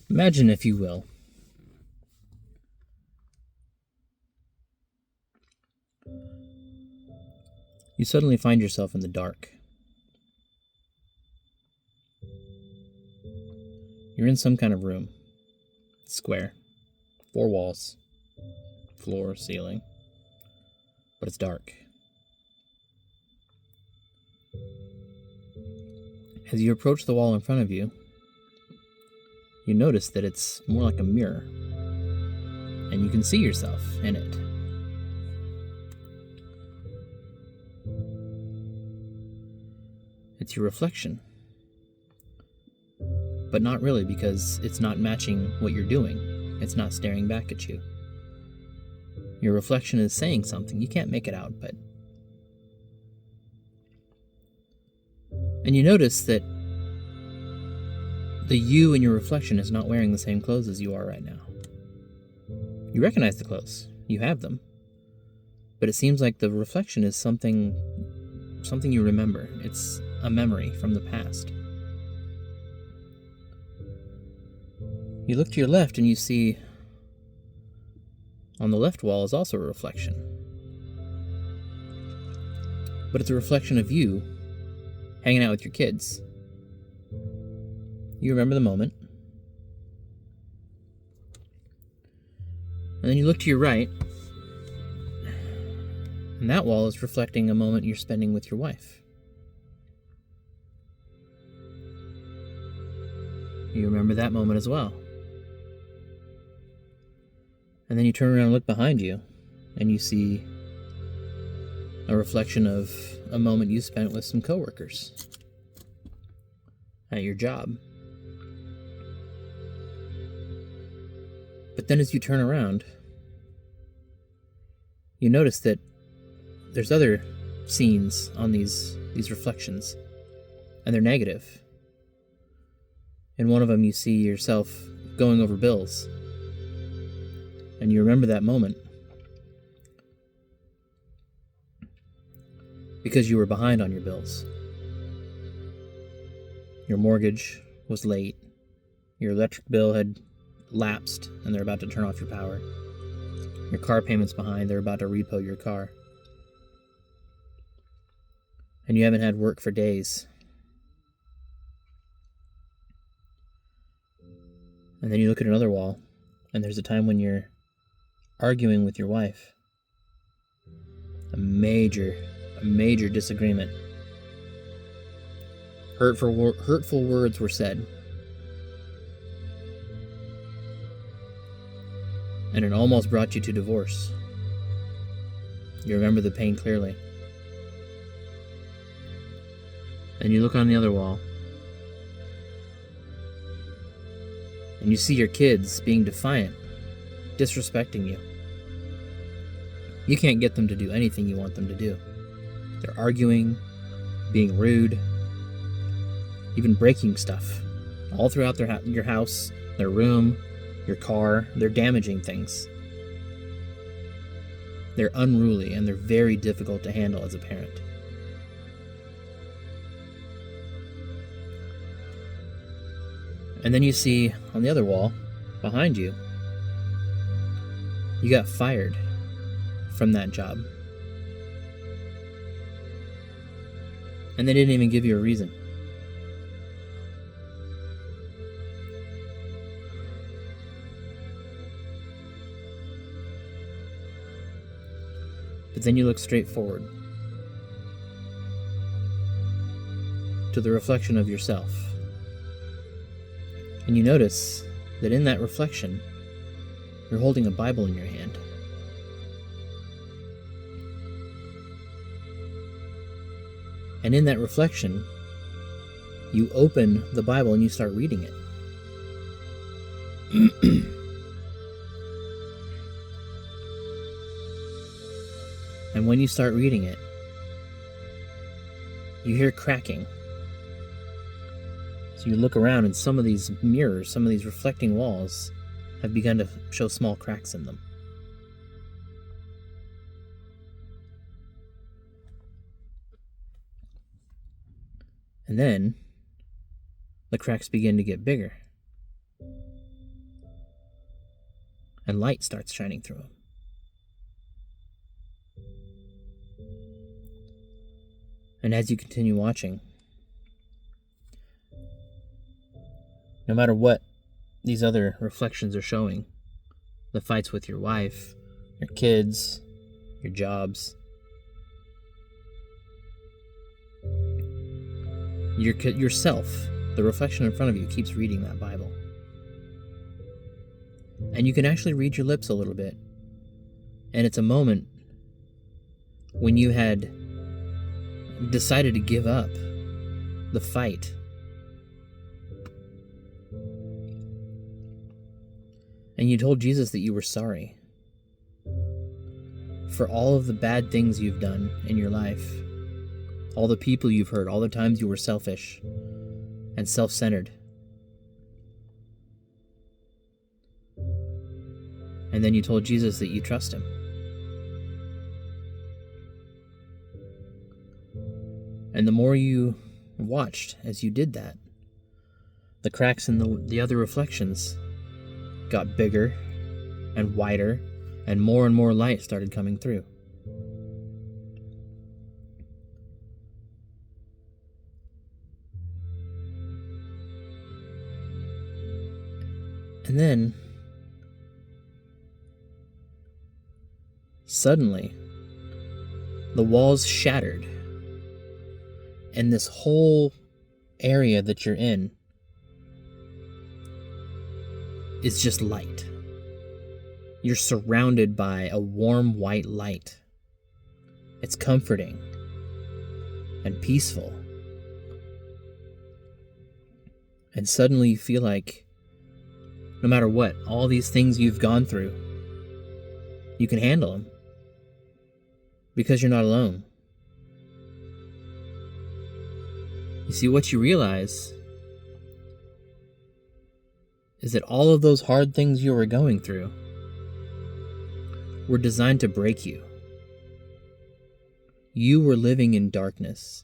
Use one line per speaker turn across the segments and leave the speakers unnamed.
Imagine, if you will, you suddenly find yourself in the dark. You're in some kind of room. Square. 4 walls. Floor, ceiling. But it's dark. As you approach the wall in front of you, you notice that it's more like a mirror, and you can see yourself in it. It's your reflection. But not really, because it's not matching what you're doing. It's not staring back at you. Your reflection is saying something. You can't make it out, but... And you notice that the you in your reflection is not wearing the same clothes as you are right now. You recognize the clothes. You have them. But it seems like the reflection is something you remember. It's a memory from the past. You look to your left and you see on the left wall is also a reflection. But it's a reflection of you hanging out with your kids. You remember the moment. And then you look to your right, and that wall is reflecting a moment you're spending with your wife. You remember that moment as well. And then you turn around and look behind you, and you see a reflection of a moment you spent with some coworkers at your job. But then as you turn around, you notice that there's other scenes on these reflections, and they're negative. In one of them, you see yourself going over bills, and you remember that moment because you were behind on your bills. Your mortgage was late, your electric bill had lapsed, and they're about to turn off your power. Your car payment's behind, they're about to repo your car. And you haven't had work for days. And then you look at another wall, and there's a time when you're arguing with your wife. A major disagreement. Hurtful words were said. And it almost brought you to divorce. You remember the pain clearly. And you look on the other wall, and you see your kids being defiant, disrespecting you. You can't get them to do anything you want them to do. They're arguing, being rude, even breaking stuff. All throughout your house, their room, your car, they're damaging things. They're unruly, and they're very difficult to handle as a parent. And then you see on the other wall, behind you, you got fired from that job. And they didn't even give you a reason. But then you look straight forward to the reflection of yourself. And you notice that in that reflection, you're holding a Bible in your hand. And in that reflection, you open the Bible and you start reading it. And when you start reading it, you hear cracking. So you look around, and some of these mirrors, some of these reflecting walls, have begun to show small cracks in them. And then the cracks begin to get bigger. and light starts shining through him. And as you continue watching, no matter what these other reflections are showing, the fights with your wife, your kids, your jobs, yourself, the reflection in front of you keeps reading that Bible. And you can actually read your lips a little bit. And it's a moment when you had decided to give up the fight. And you told Jesus that you were sorry for all of the bad things you've done in your life, all the people you've hurt, all the times you were selfish and self-centered. And then you told Jesus that you trust him. And the more you watched as you did that, the cracks in the other reflections got bigger and wider, and more light started coming through. And then, suddenly, the walls shattered, and this whole area that you're in is just light. You're surrounded by a warm white light. It's comforting and peaceful. And suddenly you feel like no matter what, all these things you've gone through, you can handle them because you're not alone. You see, what you realize is that all of those hard things you were going through were designed to break you. You were living in darkness.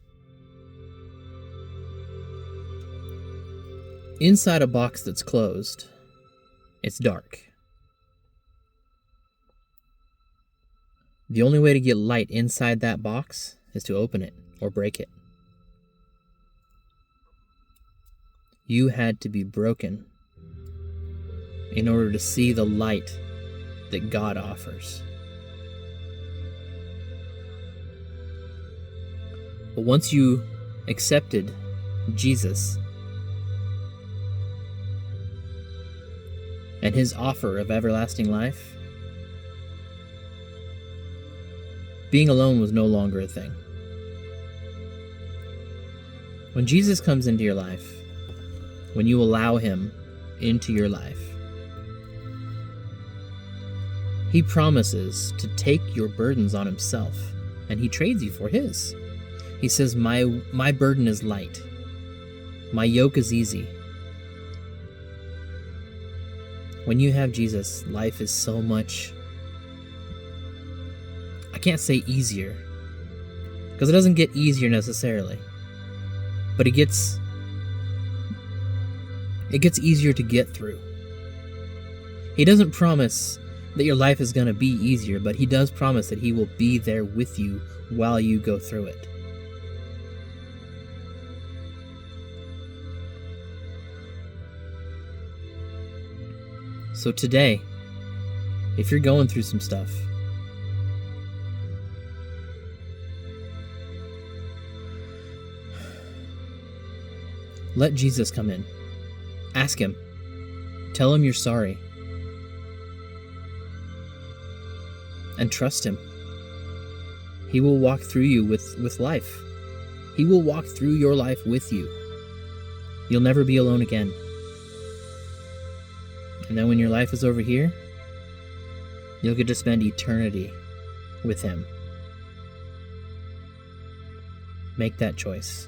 Inside a box that's closed, it's dark. The only way to get light inside that box is to open it or break it. You had to be broken in order to see the light that God offers. But once you accepted Jesus and his offer of everlasting life, being alone was no longer a thing. When Jesus comes into your life, when you allow him into your life, he promises to take your burdens on himself, and he trades you for his. He says, my burden is light. My yoke is easy. When you have Jesus, life is so much, I can't say easier, because it doesn't get easier necessarily, but it gets easier to get through. He doesn't promise that your life is going to be easier, but he does promise that he will be there with you while you go through it. So today, if you're going through some stuff, let Jesus come in. Ask him. Tell him you're sorry. And trust him. He will walk through you with life. He will walk through your life with you. You'll never be alone again. And then when your life is over here, you'll get to spend eternity with him. Make that choice.